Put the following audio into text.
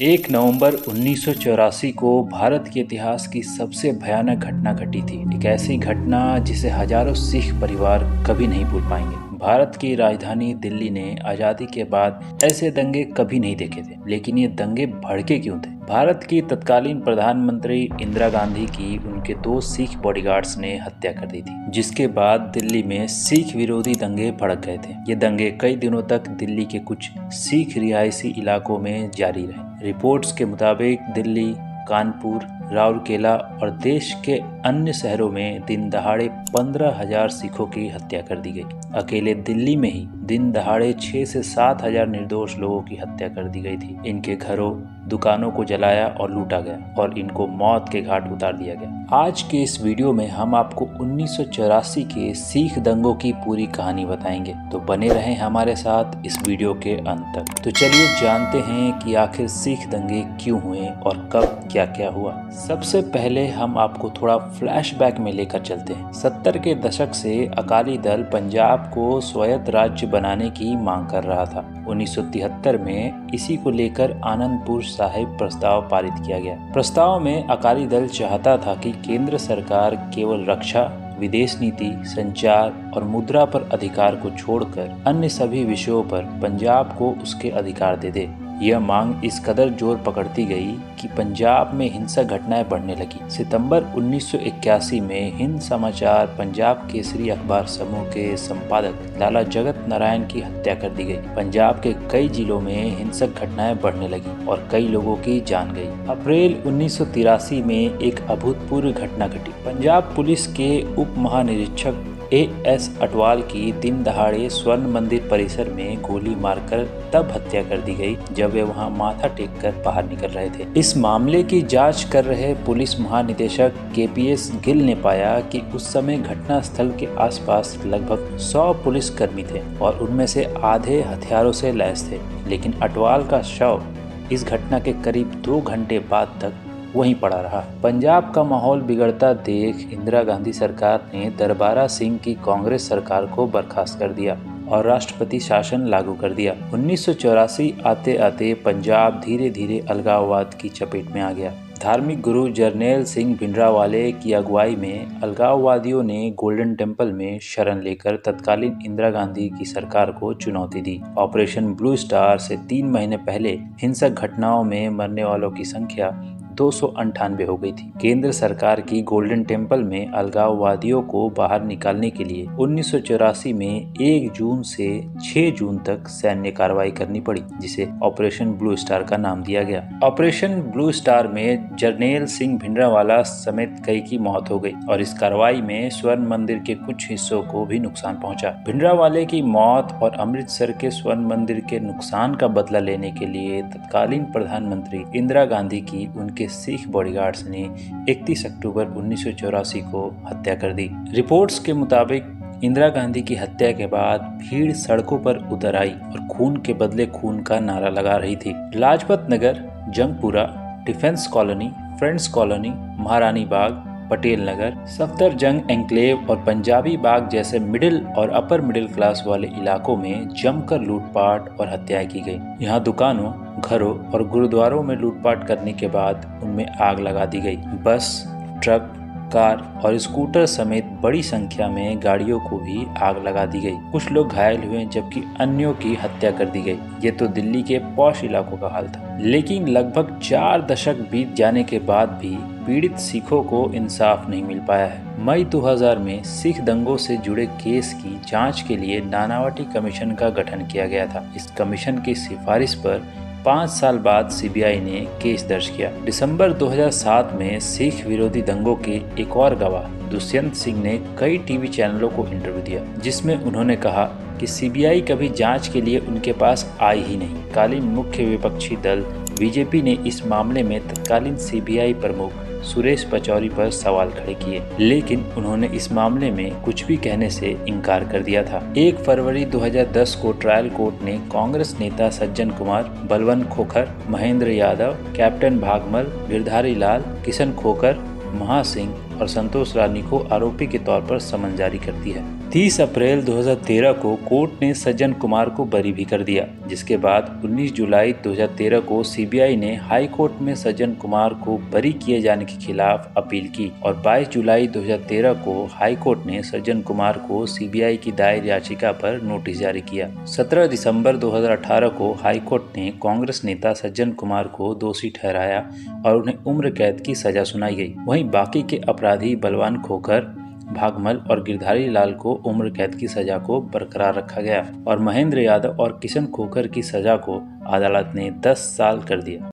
1 नवंबर 1984 को भारत के इतिहास की सबसे भयानक घटना घटी थी। एक ऐसी घटना जिसे हजारों सिख परिवार कभी नहीं भूल पाएंगे। भारत की राजधानी दिल्ली ने आज़ादी के बाद ऐसे दंगे कभी नहीं देखे थे, लेकिन ये दंगे भड़के क्यों थे? भारत की तत्कालीन प्रधानमंत्री इंदिरा गांधी की उनके 2 सिख बॉडीगार्ड्स ने हत्या कर दी थी, जिसके बाद दिल्ली में सिख विरोधी दंगे भड़क गए थे। ये दंगे कई दिनों तक दिल्ली के कुछ सिख रिहायशी इलाकों में जारी रहे। रिपोर्ट्स के मुताबिक दिल्ली, कानपुर, राउरकेला और देश के अन्य शहरों में दिन दहाड़े 15,000 सिखों की हत्या कर दी गई। अकेले दिल्ली में ही दिन दहाड़े 6 से 7 हजार निर्दोष लोगों की हत्या कर दी गई थी। इनके घरों, दुकानों को जलाया और लूटा गया और इनको मौत के घाट उतार दिया गया। आज के इस वीडियो में हम आपको 1984 के सिख दंगों की पूरी कहानी बताएंगे, तो बने रहें हमारे साथ इस वीडियो के अंत तक। तो चलिए जानते हैं कि आखिर सिख दंगे क्यों हुए और कब क्या क्या हुआ। सबसे पहले हम आपको थोड़ा फ्लैशबैक में लेकर चलते हैं। 70 के दशक से अकाली दल पंजाब को स्वायत्त राज्य बनाने की मांग कर रहा था। 1973 में इसी को लेकर आनंदपुर साहिब प्रस्ताव पारित किया गया। प्रस्ताव में अकाली दल चाहता था कि केंद्र सरकार केवल रक्षा, विदेश नीति, संचार और मुद्रा पर अधिकार को छोड़कर अन्य सभी विषयों पर पंजाब को उसके अधिकार दे दे। यह मांग इस कदर जोर पकड़ती गई कि पंजाब में हिंसक घटनाएं बढ़ने लगी। सितंबर 1981 में हिंद समाचार पंजाब केसरी अखबार समूह के संपादक लाला जगत नारायण की हत्या कर दी गई। पंजाब के कई जिलों में हिंसक घटनाएं बढ़ने लगी और कई लोगों की जान गई। अप्रैल 1983 में एक अभूतपूर्व घटना घटी। पंजाब पुलिस के उप महानिरीक्षक A.S. अटवाल की दिन दहाड़े स्वर्ण मंदिर परिसर में गोली मारकर तब हत्या कर दी गई जब वे वहां माथा टेक कर बाहर निकल रहे थे। इस मामले की जांच कर रहे पुलिस महानिदेशक KPS गिल ने पाया कि उस समय घटना स्थल के आसपास लगभग 100 पुलिसकर्मी थे और उनमें से आधे हथियारों से लैस थे। लेकिन अटवाल का शव इस घटना के करीब 2 घंटे बाद तक वहीं पड़ा रहा। पंजाब का माहौल बिगड़ता देख इंदिरा गांधी सरकार ने दरबारा सिंह की कांग्रेस सरकार को बर्खास्त कर दिया और राष्ट्रपति शासन लागू कर दिया। 1984 आते आते पंजाब धीरे धीरे अलगाववाद की चपेट में आ गया। धार्मिक गुरु जरनैल सिंह भिंडरावाले की अगुवाई में अलगाववादियों ने गोल्डन टेम्पल में शरण लेकर तत्कालीन इंदिरा गांधी की सरकार को चुनौती दी। ऑपरेशन ब्लू स्टार से 3 महीने पहले हिंसक घटनाओं में मरने वालों की संख्या 298 हो गई थी। केंद्र सरकार की गोल्डन टेम्पल में अलगाववादियों को बाहर निकालने के लिए 1984 में 1 जून से 6 जून तक सैन्य कार्रवाई करनी पड़ी, जिसे ऑपरेशन ब्लू स्टार का नाम दिया गया। ऑपरेशन ब्लू स्टार में जरनैल सिंह भिंडरावाला समेत कई की मौत हो गई और इस कार्रवाई में स्वर्ण मंदिर के कुछ हिस्सों को भी नुकसान पहुंचा। भिंडरावाले की मौत और अमृतसर के स्वर्ण मंदिर के नुकसान का बदला लेने के लिए तत्कालीन प्रधानमंत्री इंदिरा गांधी की उनके सिख बॉडीगार्ड्स ने 31 अक्टूबर 1984 को हत्या कर दी। रिपोर्ट्स के मुताबिक इंदिरा गांधी की हत्या के बाद भीड़ सड़कों पर उतर आई और खून के बदले खून का नारा लगा रही थी। Lajpat Nagar, Jangpura, Defence Colony, Friends Colony, Maharani Bagh, Patel Nagar, Safdarjung Enclave और पंजाबी बाग जैसे मिडिल और अपर मिडिल क्लास वाले इलाकों में जमकर लूटपाट और हत्याएं की गई। यहाँ दुकानों, घरों और गुरुद्वारों में लूटपाट करने के बाद उनमें आग लगा दी गई। बस, ट्रक, कार और स्कूटर समेत बड़ी संख्या में गाड़ियों को भी आग लगा दी गई। कुछ लोग घायल हुए जबकि अन्यों की हत्या कर दी गई। ये तो दिल्ली के पॉश इलाकों का हाल था। लेकिन लगभग 4 दशक बीत जाने के बाद भी पीड़ित सिखों को इंसाफ नहीं मिल पाया है। मई 2000 में सिख दंगों से जुड़े केस की जांच के लिए नानावटी कमीशन का गठन किया गया था। इस कमीशन की सिफारिश पर 5 साल बाद CBI ने केस दर्ज किया। दिसंबर 2007 में सिख विरोधी दंगों के एक और गवाह दुष्यंत सिंह ने कई टीवी चैनलों को इंटरव्यू दिया, जिसमें उन्होंने कहा कि CBI कभी जांच के लिए उनके पास आई ही नहीं। तत्कालीन मुख्य विपक्षी दल BJP ने इस मामले में तत्कालीन CBI प्रमुख सुरेश पचौरी पर सवाल खड़े किए, लेकिन उन्होंने इस मामले में कुछ भी कहने से इनकार कर दिया था। 1 फरवरी 2010 को ट्रायल कोर्ट ने कांग्रेस नेता सज्जन कुमार, बलवंत खोखर, महेंद्र यादव, कैप्टन भागमल, गिरधारी लाल, किशन खोखर, महासिंह और संतोष रानी को आरोपी के तौर पर समन जारी कर दी है। 30 अप्रैल 2013 को कोर्ट ने सज्जन कुमार को बरी भी कर दिया, जिसके बाद 19 जुलाई 2013 को सीबीआई ने हाई कोर्ट में सज्जन कुमार को बरी किए जाने के खिलाफ अपील की और 22 जुलाई 2013 को हाई कोर्ट ने सज्जन कुमार को सीबीआई की दायर याचिका पर नोटिस जारी किया। 17 दिसंबर 2018 को हाई कोर्ट ने कांग्रेस नेता सज्जन कुमार को दोषी ठहराया और उन्हें उम्र कैद की सजा सुनाई गई। वहीं बाकी के अपराधी बलवान खोखर, भागमल और गिरधारी लाल को उम्र कैद की सजा को बरकरार रखा गया और महेंद्र यादव और किशन खोखर की सजा को अदालत ने 10 साल कर दिया।